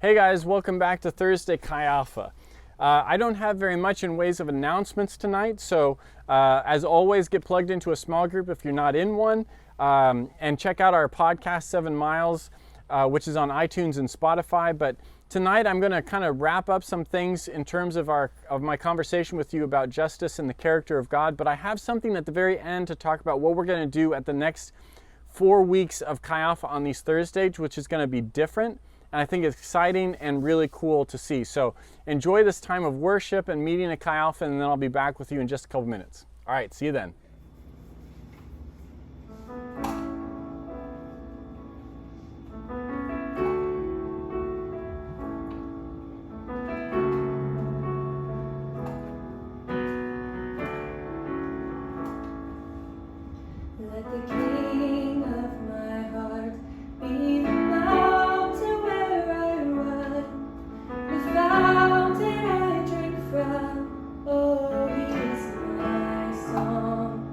Hey guys, welcome back to Thursday Chi Alpha. I don't have very much in ways of announcements tonight, so as always, get plugged into a small group if you're not in one, and check out our podcast 7 Miles, which is on iTunes and Spotify. But tonight I'm going to kind of wrap up some things in terms of my conversation with you about justice and the character of God. But I have something at the very end to talk about what we're going to do at the next 4 weeks of Chi Alpha on these Thursdays, which is going to be different. And I think it's exciting and really cool to see. So enjoy this time of worship and meeting at Chi Alpha, and then I'll be back with you in just a couple minutes. All right, see you then. Let the King of my heart be the mountain where I run, the fountain I drink from. Oh, He is my song.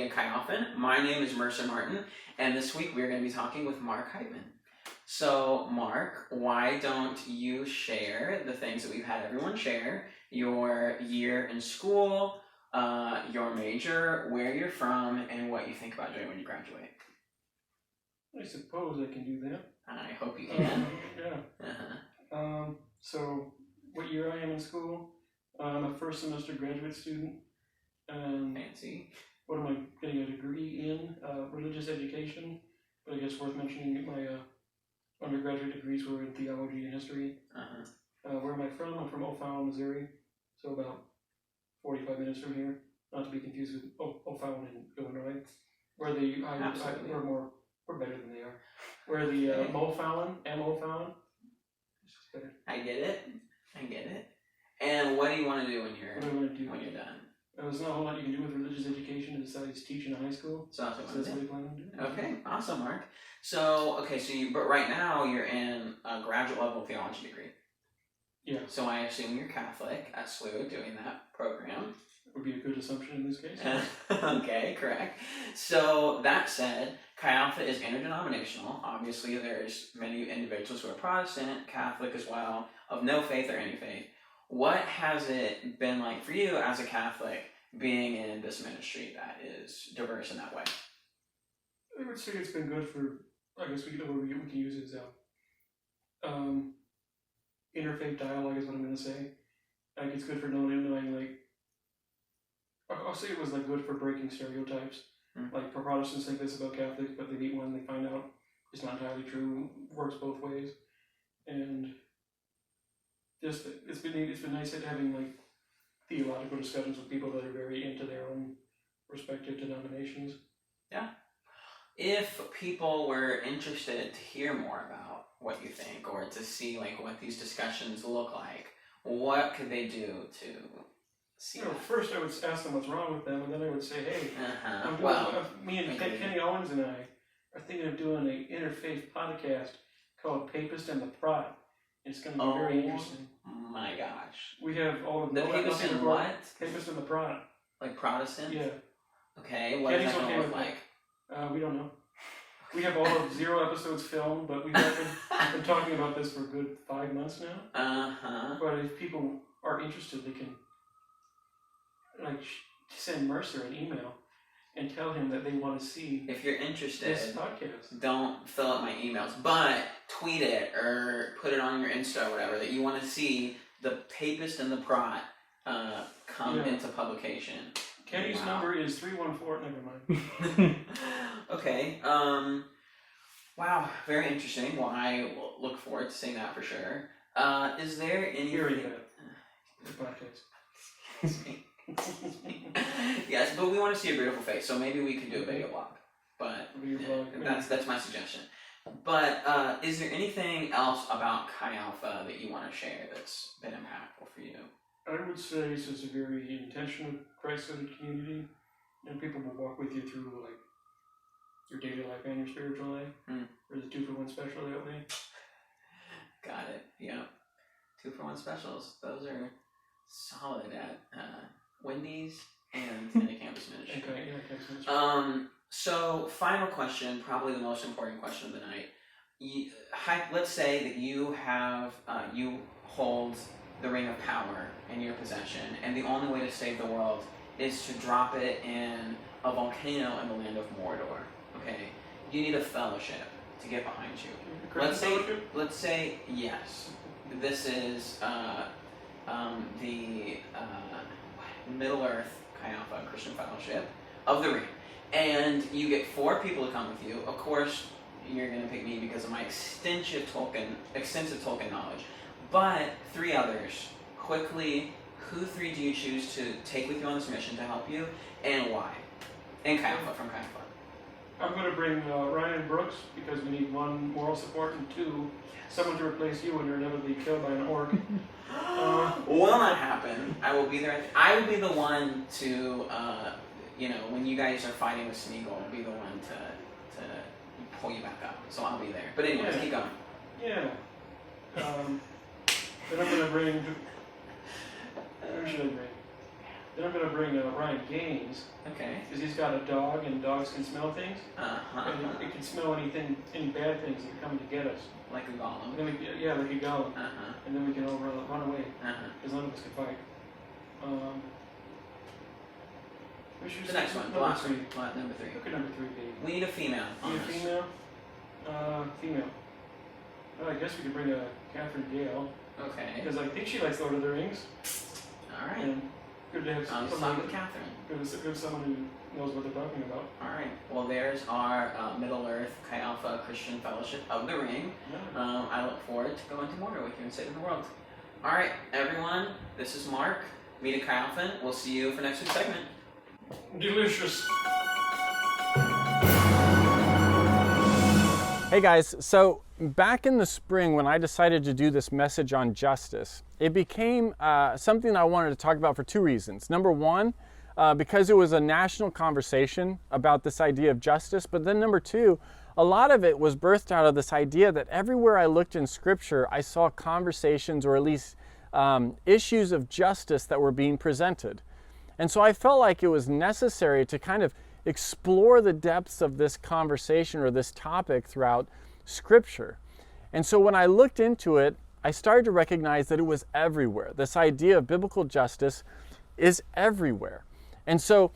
Kai Often. My name is Mercer Martin, and this week we're going to be talking with Mark Heitman. So, Mark, why don't you share the things that we've had everyone share? Your year in school, your major, where you're from, and what you think about doing when you graduate. I suppose I can do that. I hope you can. Yeah. Uh-huh. So, what year I am in school? I'm a first semester graduate student. Fancy. What am I getting a degree in? Religious education. But I guess worth mentioning that my undergraduate degrees were in theology and history. Uh-huh. Where am I from? I'm from O'Fallon, Missouri. So about 45 minutes from here. Not to be confused with O'Fallon in Illinois. Where we're better than they are. Where the O'Fallon, M.O'Fallon. I get it. And what do you want to do when you're done? There's not a whole lot you can do with religious education besides teach in a high school. So that's what So that's I'm what I doing. plan on doing. Okay, awesome, Mark. But right now you're in a graduate level theology degree. Yeah. So I assume you're Catholic at SLU doing that program. Would be a good assumption in this case. Okay, correct. So that said, Chi Alpha is interdenominational. Obviously, there's many individuals who are Protestant, Catholic as well, of no faith or any faith. What has it been like for you as a Catholic being in this ministry that is diverse in that way? I would say it's been good for, I guess we can use it as interfaith dialogue is what I'm going to say. Like, it's good for knowing like, I'll say it was like good for breaking stereotypes. Mm. Like, for Protestants think this about Catholics, but they meet one and they find out it's not entirely true, works both ways. And just, it's been nice having like theological discussions with people that are very into their own respective denominations. Yeah. If people were interested to hear more about what you think or to see like what these discussions look like, what could they do to see that? First I would ask them what's wrong with them, and then I would say, hey, me and Kenny Owens and I are thinking of doing an interfaith podcast called Papist and the Prot. It's going to be very interesting. My gosh. We have all of the Papist and what? Papist and the Prot. Like Protestant? Yeah. Okay, what is that going to look like? We don't know. We have all of 0 episodes filmed, but we've been talking about this for a good 5 months now. Uh-huh. But if people are interested, they can send Mercer an email and tell him that they want to see. If you're interested, this podcast. Don't fill out my emails, but tweet it or put it on your Insta or whatever that you want to see the Papist and the Prot come into publication. Kenny's number is 314. Never mind. Okay. Wow. Very interesting. Well, I will look forward to seeing that for sure. Is there any? The podcast. Yes, but we want to see a beautiful face, so maybe we can do a video blog. But that's my suggestion. But is there anything else about Chi Alpha that you want to share that's been impactful for you? I would say this is a very intentional Christ-centered community, and people will walk with you through like your daily life and your spiritual life. There's a 2-for-1 special that way. Got it. Yeah. 2-for-1 specials. Those are solid at Wendy's and in the campus ministry. Okay, yeah, campus ministry. So final question, probably the most important question of the night. Let's say that you have you hold the ring of power in your possession, and the only way to save the world is to drop it in a volcano in the land of Mordor. Okay, you need a fellowship to get behind you. Let's say yes. This is the Middle Earth Chi Alpha Christian Fellowship of the Ring, and you get 4 people to come with you. Of course, you're going to pick me because of my extensive Tolkien knowledge. But 3 others, quickly, who 3 do you choose to take with you on this mission to help you, and why? And Chi Alpha, from Chi Alpha. I'm going to bring Ryan Brooks because we need 1, moral support, and 2, someone to replace you when you're inevitably killed by an orc. Will not happen. I will be there. I will be the one to, when you guys are fighting with Smeagol, I'll be the one to pull you back up. So I'll be there. But anyways, keep going. Yeah. Then I'm going to bring... Who should I bring? Then I'm going to bring Ryan Gaines, Okay. because he's got a dog, and dogs can smell things. Uh-huh. And it can smell any bad things that are coming to get us. Like a golem. And then like a golem. Uh-huh. And then we can all run away, Uh-huh. because none of us can fight. The next one, the last one, number 3. Look at number 3, baby. We need a female on Need a this. female? Female. Well, I guess we could bring a Catherine Gale, Okay. because I think she likes Lord of the Rings. Alright. And good to have Let's talk with Catherine. good someone who knows what they're talking about. Alright. Well, there's our Middle Earth Chi Alpha Christian Fellowship of the Ring. Yeah. I look forward to going to more with you and saving the world. Alright, everyone. This is Mark. Meet a Chi Alpha. We'll see you for next week's segment. Delicious. Hey guys, so back in the spring when I decided to do this message on justice, it became something I wanted to talk about for 2 reasons. Number one, because it was a national conversation about this idea of justice, but then number 2, a lot of it was birthed out of this idea that everywhere I looked in Scripture, I saw conversations or at least issues of justice that were being presented. And so I felt like it was necessary to kind of explore the depths of this conversation or this topic throughout Scripture. And so when I looked into it, I started to recognize that it was everywhere. This idea of biblical justice is everywhere. And so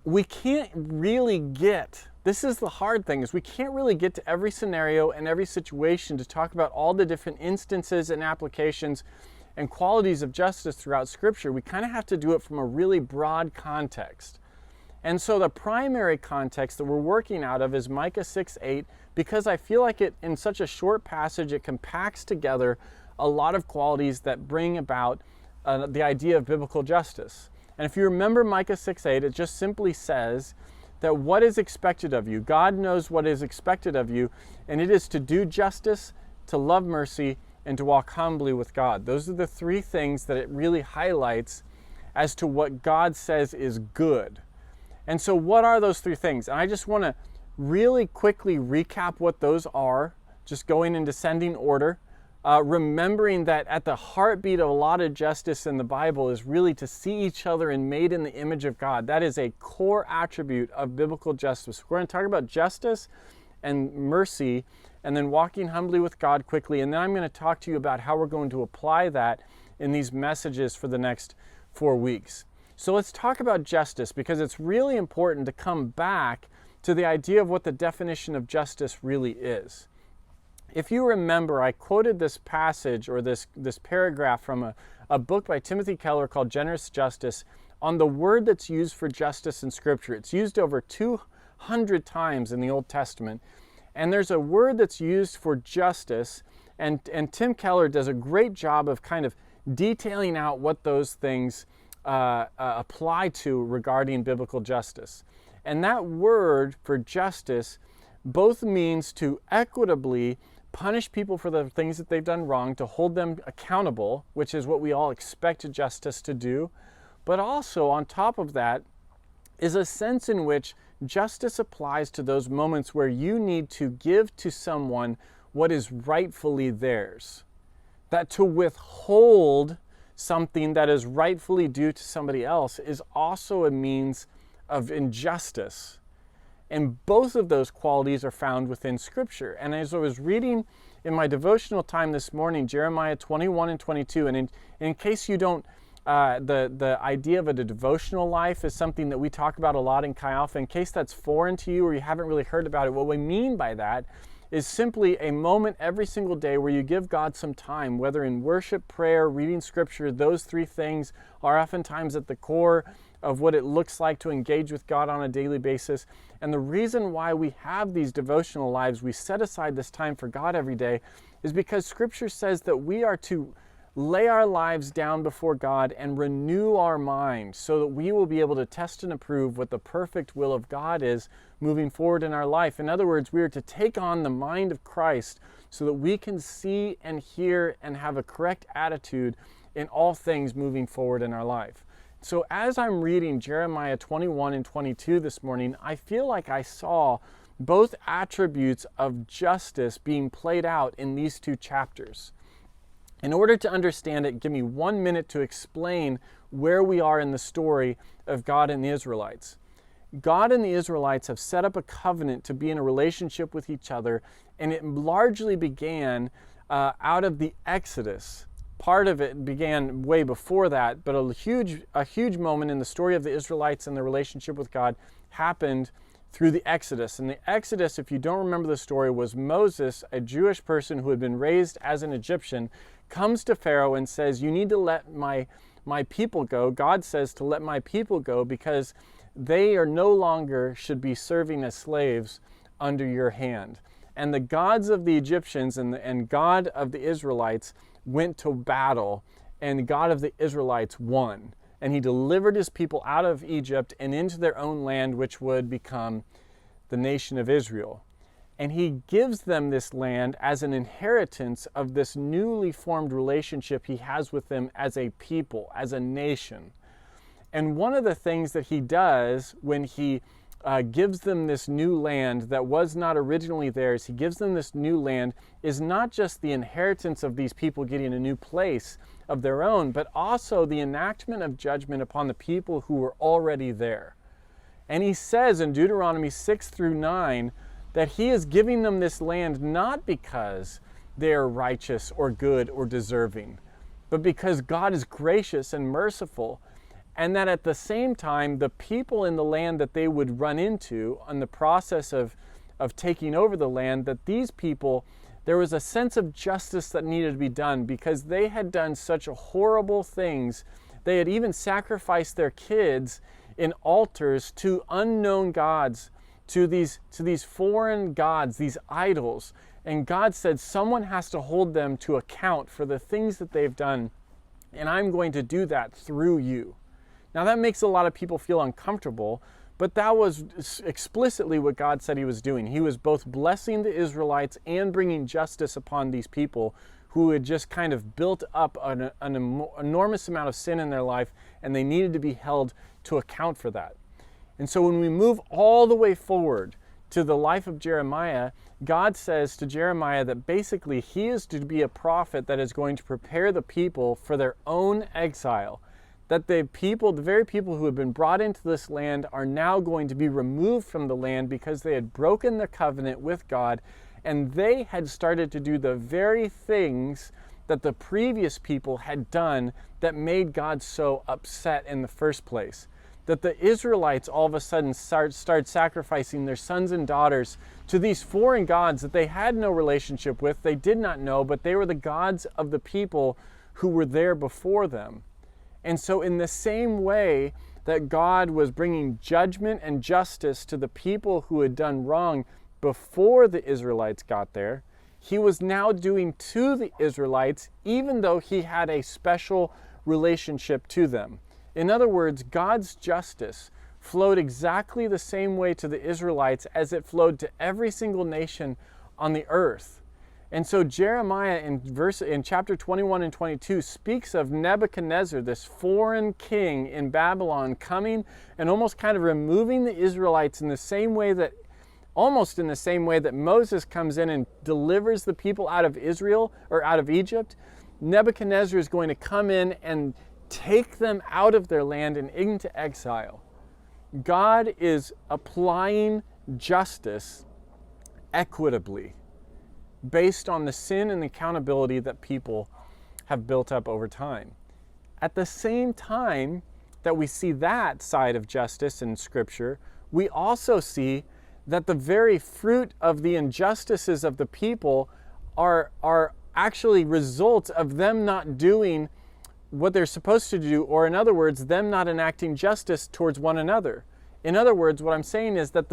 we can't really get, this is the hard thing, is we can't really get to every scenario and every situation to talk about all the different instances and applications and qualities of justice throughout Scripture. We kind of have to do it from a really broad context. And so the primary context that we're working out of is Micah 6:8, because I feel like it, in such a short passage, it compacts together a lot of qualities that bring about the idea of biblical justice. And if you remember Micah 6:8, it just simply says that what is expected of you, God knows what is expected of you, and it is to do justice, to love mercy, and to walk humbly with God. Those are the 3 things that it really highlights as to what God says is good. And so what are those 3 things? And I just want to really quickly recap what those are, just going in descending order, remembering that at the heartbeat of a lot of justice in the Bible is really to see each other and made in the image of God. That is a core attribute of biblical justice. We're going to talk about justice and mercy, and then walking humbly with God quickly. And then I'm going to talk to you about how we're going to apply that in these messages for the next 4 weeks. So let's talk about justice, because it's really important to come back to the idea of what the definition of justice really is. If you remember, I quoted this passage or this paragraph from a book by Timothy Keller called Generous Justice on the word that's used for justice in Scripture. It's used over 200 times in the Old Testament. And there's a word that's used for justice, and Tim Keller does a great job of kind of detailing out what those things apply to regarding biblical justice. And that word for justice both means to equitably punish people for the things that they've done wrong, to hold them accountable, which is what we all expect justice to do, but also on top of that is a sense in which justice applies to those moments where you need to give to someone what is rightfully theirs. That to withhold something that is rightfully due to somebody else is also a means of injustice. And both of those qualities are found within Scripture. And as I was reading in my devotional time this morning, Jeremiah 21 and 22, and in case you don't, the idea of a devotional life is something that we talk about a lot in Chi Alpha. In case that's foreign to you or you haven't really heard about it, what we mean by that is simply a moment every single day where you give God some time, whether in worship, prayer, reading Scripture. Those 3 things are oftentimes at the core of what it looks like to engage with God on a daily basis. And the reason why we have these devotional lives, we set aside this time for God every day, is because Scripture says that we are to lay our lives down before God and renew our mind so that we will be able to test and approve what the perfect will of God is moving forward in our life. In other words, we are to take on the mind of Christ so that we can see and hear and have a correct attitude in all things moving forward in our life. So as I'm reading Jeremiah 21 and 22 this morning, I feel like I saw both attributes of justice being played out in these 2 chapters. In order to understand it, give me 1 minute to explain where we are in the story of God and the Israelites. God and the Israelites have set up a covenant to be in a relationship with each other, and it largely began out of the Exodus. Part of it began way before that, but a huge moment in the story of the Israelites and their relationship with God happened through the Exodus. And the Exodus, if you don't remember the story, was Moses, a Jewish person who had been raised as an Egyptian, comes to Pharaoh and says, "You need to let my people go." God says to let my people go because they are no longer should be serving as slaves under your hand. And the gods of the Egyptians and God of the Israelites went to battle, and the God of the Israelites won. And he delivered his people out of Egypt and into their own land, which would become the nation of Israel. And he gives them this land as an inheritance of this newly formed relationship he has with them as a people, as a nation. And one of the things that he does when he gives them this new land that was not originally theirs, he gives them this new land, is not just the inheritance of these people getting a new place of their own, but also the enactment of judgment upon the people who were already there. And he says in Deuteronomy 6-9 that he is giving them this land not because they are righteous or good or deserving, but because God is gracious and merciful. And that at the same time, the people in the land that they would run into on the process of taking over the land, that these people, there was a sense of justice that needed to be done because they had done such horrible things. They had even sacrificed their kids in altars to unknown gods, to these foreign gods, these idols. And God said, someone has to hold them to account for the things that they've done, and I'm going to do that through you. Now that makes a lot of people feel uncomfortable, but that was explicitly what God said he was doing. He was both blessing the Israelites and bringing justice upon these people who had just kind of built up an enormous amount of sin in their life, and they needed to be held to account for that. And so when we move all the way forward to the life of Jeremiah, God says to Jeremiah that basically he is to be a prophet that is going to prepare the people for their own exile. That the very people who have been brought into this land are now going to be removed from the land because they had broken the covenant with God, and they had started to do the very things that the previous people had done that made God so upset in the first place. That the Israelites all of a sudden start sacrificing their sons and daughters to these foreign gods that they had no relationship with, they did not know, but they were the gods of the people who were there before them. And so in the same way that God was bringing judgment and justice to the people who had done wrong before the Israelites got there, he was now doing to the Israelites, even though he had a special relationship to them. In other words, God's justice flowed exactly the same way to the Israelites as it flowed to every single nation on the earth. And so Jeremiah in chapter 21 and 22 speaks of Nebuchadnezzar, this foreign king in Babylon, coming and almost kind of removing the Israelites in the same way that Moses comes in and delivers the people out of Israel or out of Egypt. Nebuchadnezzar is going to come in and take them out of their land and into exile. God is applying justice equitably, based on the sin and accountability that people have built up over time. At the same time that we see that side of justice in Scripture, we also see that the very fruit of the injustices of the people are actually results of them not doing what they're supposed to do, or in other words, them not enacting justice towards one another. In other words, what I'm saying is that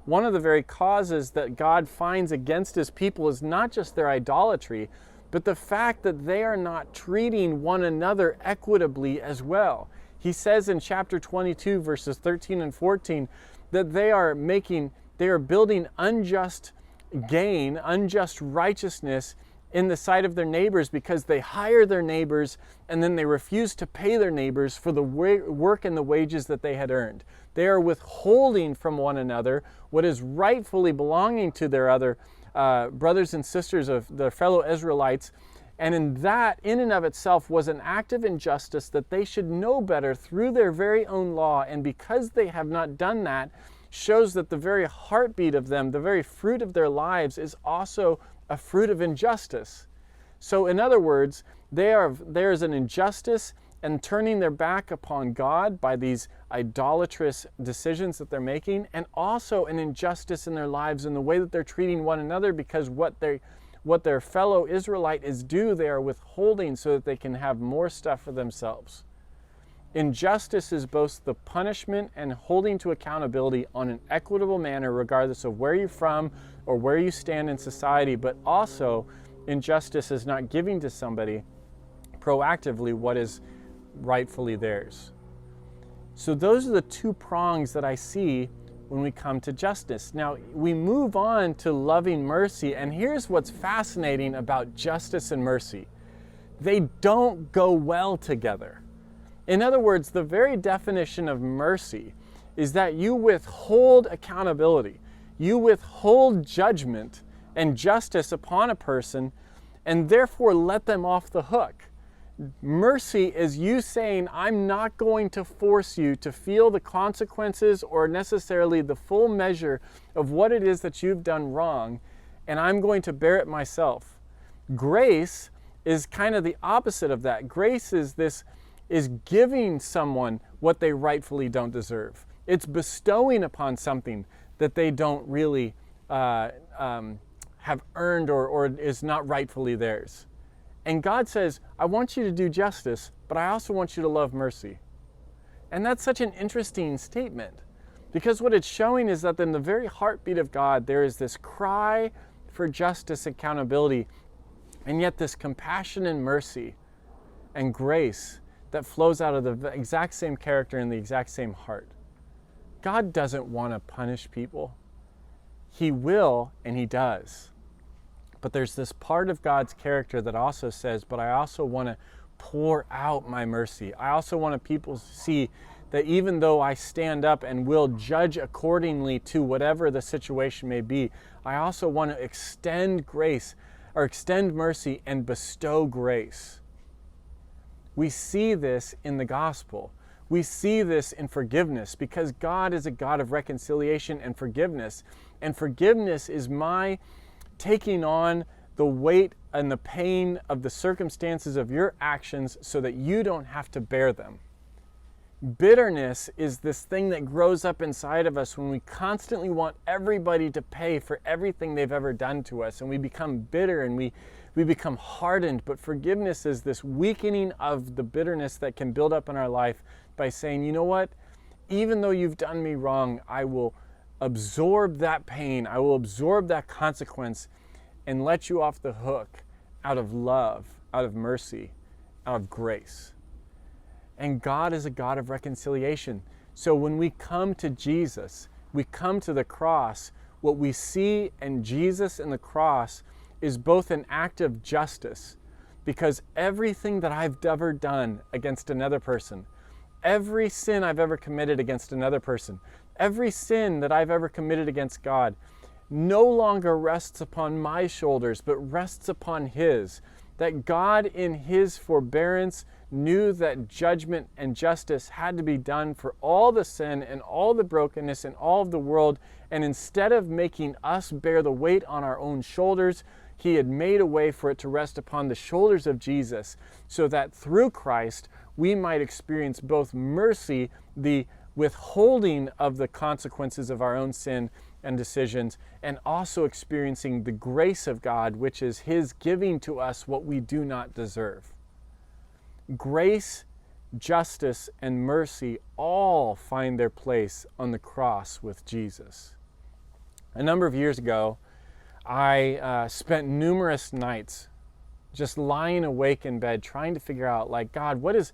one of the very causes that God finds against his people is not just their idolatry, but the fact that they are not treating one another equitably as well. He says in chapter 22, verses 13 and 14, that they are building unjust gain, unjust righteousness in the sight of their neighbors because they hire their neighbors and then they refuse to pay their neighbors for the work and the wages that they had earned. They are withholding from one another what is rightfully belonging to their other brothers and sisters of their fellow Israelites, And in and of itself, was an act of injustice that they should know better through their very own law. And because they have not done that, shows that the very heartbeat of them, the very fruit of their lives, is also a fruit of injustice. So in other words, there is an injustice and turning their back upon God by these idolatrous decisions that they're making, and also an injustice in their lives in the way that they're treating one another, because what their fellow Israelite is due, they are withholding so that they can have more stuff for themselves. Injustice is both the punishment and holding to accountability on an equitable manner, regardless of where you're from or where you stand in society, but also injustice is not giving to somebody proactively what is rightfully theirs. So those are the two prongs that I see when we come to justice. Now we move on to loving mercy, and here's what's fascinating about justice and mercy. They don't go well together. In other words, the very definition of mercy is that you withhold accountability, you withhold judgment and justice upon a person, and therefore let them off the hook. Mercy is you saying, I'm not going to force you to feel the consequences or necessarily the full measure of what it is that you've done wrong, and I'm going to bear it myself. Grace is kind of the opposite of that. Grace is giving someone what they rightfully don't deserve. It's bestowing upon something that they don't really have earned or is not rightfully theirs. And God says, I want you to do justice, but I also want you to love mercy. And that's such an interesting statement, because what it's showing is that in the very heartbeat of God, there is this cry for justice and accountability, and yet this compassion and mercy and grace that flows out of the exact same character and the exact same heart. God doesn't want to punish people. He will, and he does. But there's this part of God's character that also says, but I also want to pour out my mercy. I also want people to see that even though I stand up and will judge accordingly to whatever the situation may be, I also want to extend grace or extend mercy and bestow grace. We see this in the gospel. We see this in forgiveness, because God is a God of reconciliation and forgiveness. And forgiveness is my taking on the weight and the pain of the circumstances of your actions so that you don't have to bear them. Bitterness is this thing that grows up inside of us when we constantly want everybody to pay for everything they've ever done to us, and we become bitter and we become hardened. But forgiveness is this weakening of the bitterness that can build up in our life by saying, you know what, even though you've done me wrong, I will absorb that pain, I will absorb that consequence and let you off the hook out of love, out of mercy, out of grace. And God is a God of reconciliation. So when we come to Jesus, we come to the cross, what we see in Jesus and the cross is both an act of justice, because everything that I've ever done against another person, every sin I've ever committed against another person, every sin that I've ever committed against God no longer rests upon my shoulders, but rests upon His. That God in His forbearance knew that judgment and justice had to be done for all the sin and all the brokenness in all of the world. And instead of making us bear the weight on our own shoulders, He had made a way for it to rest upon the shoulders of Jesus, so that through Christ we might experience both mercy, the withholding of the consequences of our own sin and decisions, and also experiencing the grace of God, which is His giving to us what we do not deserve. Grace, justice, and mercy all find their place on the cross with Jesus. A number of years ago, I spent numerous nights just lying awake in bed trying to figure out, like, God, what is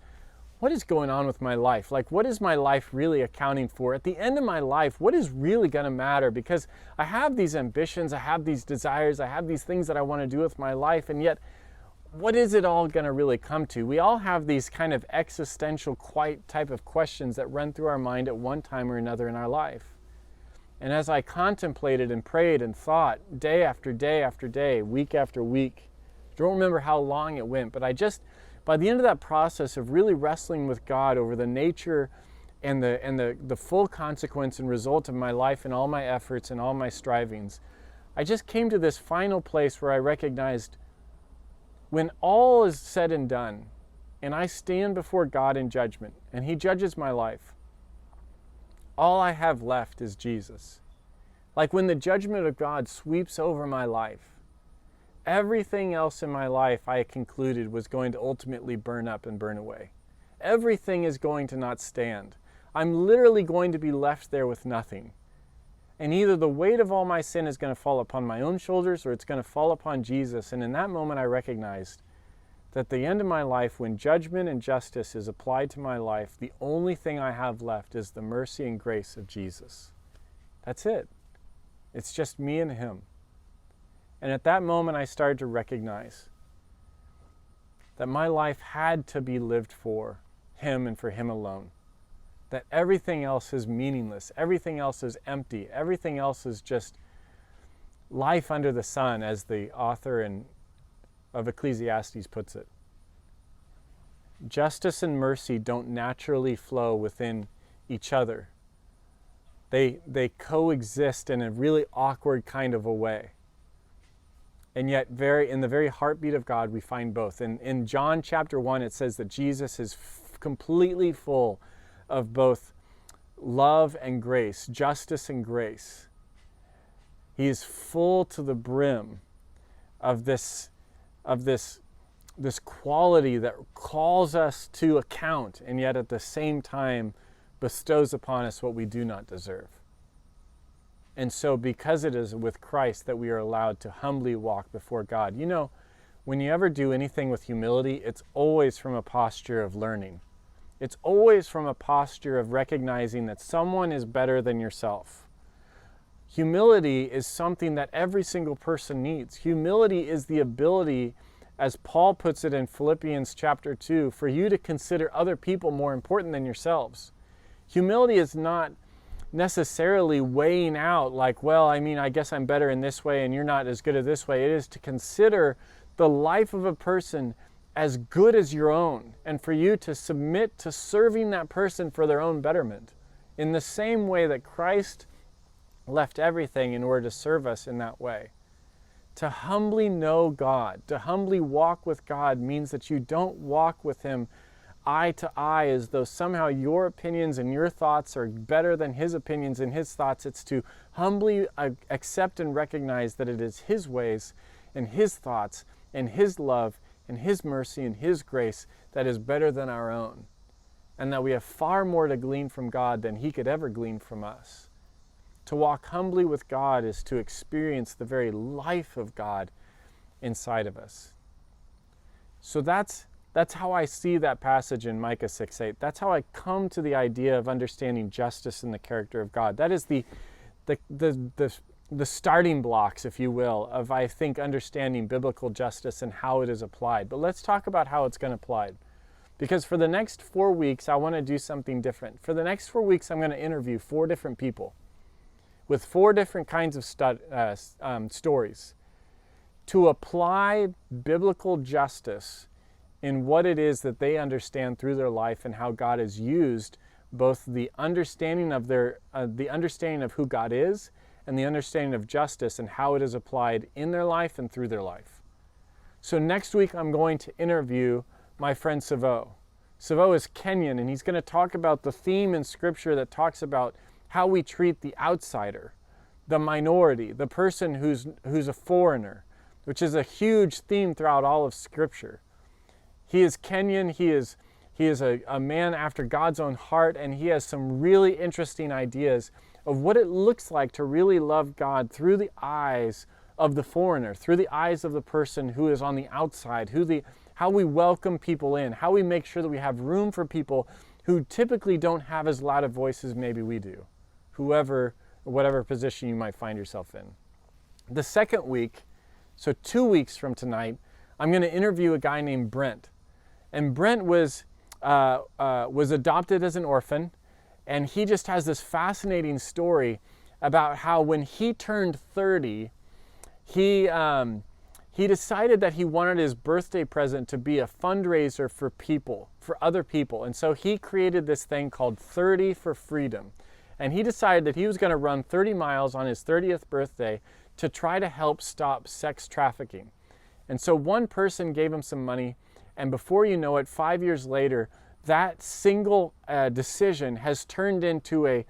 going on with my life? Like, what is my life really accounting for? At the end of my life, what is really going to matter? Because I have these ambitions, I have these desires, I have these things that I want to do with my life, and yet, what is it all going to really come to? We all have these kind of existential type of questions that run through our mind at one time or another in our life. And as I contemplated and prayed and thought day after day after day, week after week, Don't remember how long it went, but by the end of that process of really wrestling with God over the nature and the full consequence and result of my life and all my efforts and all my strivings, I just came to this final place where I recognized, when all is said and done, and I stand before God in judgment, and He judges my life, all I have left is Jesus. Like when the judgment of God sweeps over my life, everything else in my life I concluded was going to ultimately burn up and burn away. Everything is going to not stand. I'm literally going to be left there with nothing. And either the weight of all my sin is going to fall upon my own shoulders, or it's going to fall upon Jesus. And in that moment I recognized that at the end of my life, when judgment and justice is applied to my life, the only thing I have left is the mercy and grace of Jesus. That's it. It's just me and Him. And at that moment I started to recognize that my life had to be lived for Him and for Him alone. That everything else is meaningless, everything else is empty, everything else is just life under the sun, as the author of Ecclesiastes puts it. Justice and mercy don't naturally flow within each other. They coexist in a really awkward kind of a way. And yet in the very heartbeat of God we find both. In John chapter 1 it says that Jesus is completely full of both love and grace, justice and grace. He is full to the brim of this quality that calls us to account, and yet at the same time bestows upon us what we do not deserve. And so because it is with Christ that we are allowed to humbly walk before God. You know, when you ever do anything with humility, it's always from a posture of learning. It's always from a posture of recognizing that someone is better than yourself. Humility is something that every single person needs. Humility is the ability, as Paul puts it in Philippians chapter 2, for you to consider other people more important than yourselves. Humility is not necessarily weighing out like, well, I guess I'm better in this way and you're not as good as this way. It is to consider the life of a person as good as your own, and for you to submit to serving that person for their own betterment, in the same way that Christ left everything in order to serve us in that way. To humbly know God, to humbly walk with God, means that you don't walk with Him eye to eye as though somehow your opinions and your thoughts are better than His opinions and His thoughts. It's to humbly accept and recognize that it is His ways and His thoughts and His love and His mercy and His grace that is better than our own, and that we have far more to glean from God than He could ever glean from us. To walk humbly with God is to experience the very life of God inside of us. So that's how I see that passage in Micah 6:8. That's how I come to the idea of understanding justice in the character of God. That is the starting blocks, if you will, of, I think, understanding biblical justice and how it is applied. But let's talk about how it's going to apply. Because for the next 4 weeks, I want to do something different. For the next 4 weeks, I'm going to interview 4 different people with 4 different kinds of stories to apply biblical justice in what it is that they understand through their life, and how God has used both the understanding of who God is and the understanding of justice, and how it is applied in their life and through their life. So next week I'm going to interview my friend Reveiw. Reveiw is Kenyan, and he's going to talk about the theme in Scripture that talks about how we treat the outsider, the minority, the person who's a foreigner, which is a huge theme throughout all of Scripture. He is Kenyan, he is a man after God's own heart, and he has some really interesting ideas of what it looks like to really love God through the eyes of the foreigner, through the eyes of the person who is on the outside, how we welcome people in, how we make sure that we have room for people who typically don't have as loud of voices maybe we do, whatever position you might find yourself in. The second week, so 2 weeks from tonight, I'm going to interview a guy named Brent. And Brent was adopted as an orphan, and he just has this fascinating story about how when he turned 30, he he decided that he wanted his birthday present to be a fundraiser for people, for other people. And so he created this thing called 30 for Freedom. And he decided that he was going to run 30 miles on his 30th birthday to try to help stop sex trafficking. And so one person gave him some money, and before you know it, 5 years later, that single decision has turned into a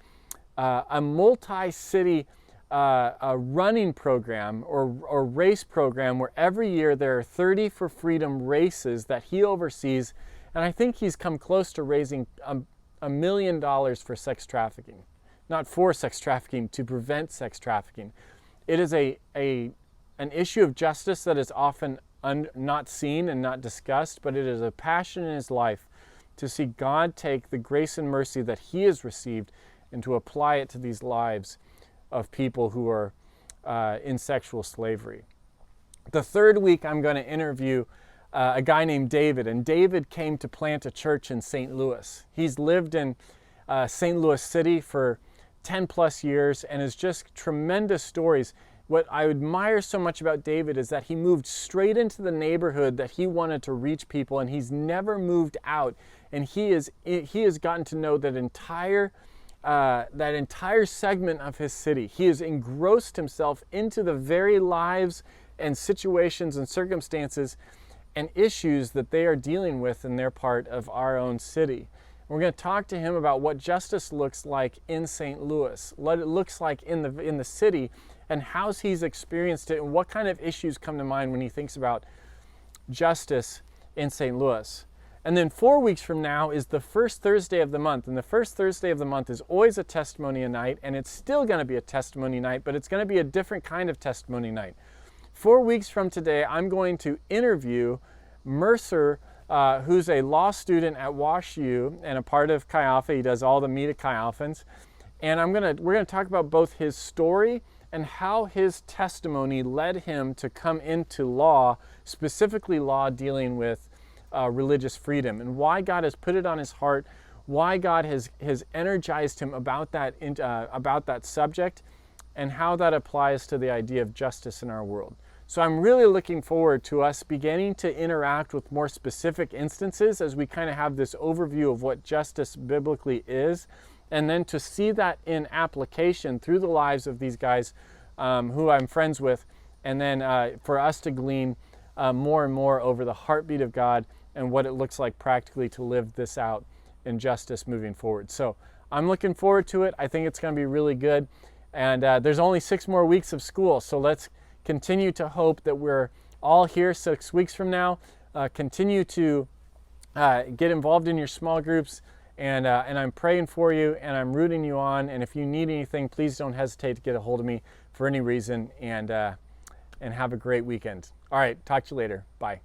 multi-city running program or race program where every year there are 30 for Freedom races that he oversees. And I think he's come close to raising $1 million for sex trafficking. Not for sex trafficking, to prevent sex trafficking. It is an issue of justice that is often not seen and not discussed, but it is a passion in his life to see God take the grace and mercy that he has received and to apply it to these lives of people who are in sexual slavery. The third week, I'm going to interview a guy named David, and David came to plant a church in St. Louis. He's lived in St. Louis City for 10 plus years and is just tremendous stories. What I admire so much about David is that he moved straight into the neighborhood that he wanted to reach people, and he's never moved out. And he has gotten to know that entire segment of his city. He has engrossed himself into the very lives and situations and circumstances and issues that they are dealing with in their part of our own city. We're going to talk to him about what justice looks like in St. Louis, what it looks like in the city, and how he's experienced it, and what kind of issues come to mind when he thinks about justice in St. Louis. And then 4 weeks from now is the first Thursday of the month, and the first Thursday of the month is always a testimony night, and it's still going to be a testimony night, but it's going to be a different kind of testimony night. 4 weeks from today, I'm going to interview Mercer, who's a law student at Wash U and a part of Chi Alpha. He does all the Meet at Chi Alphans. And we're going to talk about both his story and how his testimony led him to come into law, specifically law dealing with religious freedom, and why God has put it on his heart, why God has energized him about that subject, and how that applies to the idea of justice in our world. So I'm really looking forward to us beginning to interact with more specific instances as we kind of have this overview of what justice biblically is, and then to see that in application through the lives of these guys who I'm friends with, and then for us to glean more and more over the heartbeat of God and what it looks like practically to live this out in justice moving forward. So I'm looking forward to it. I think it's going to be really good. And there's only 6 more weeks of school, so let's continue to hope that we're all here 6 weeks from now. Continue to get involved in your small groups, and I'm praying for you, and I'm rooting you on. And if you need anything, please don't hesitate to get a hold of me for any reason, and have a great weekend. All right, talk to you later. Bye.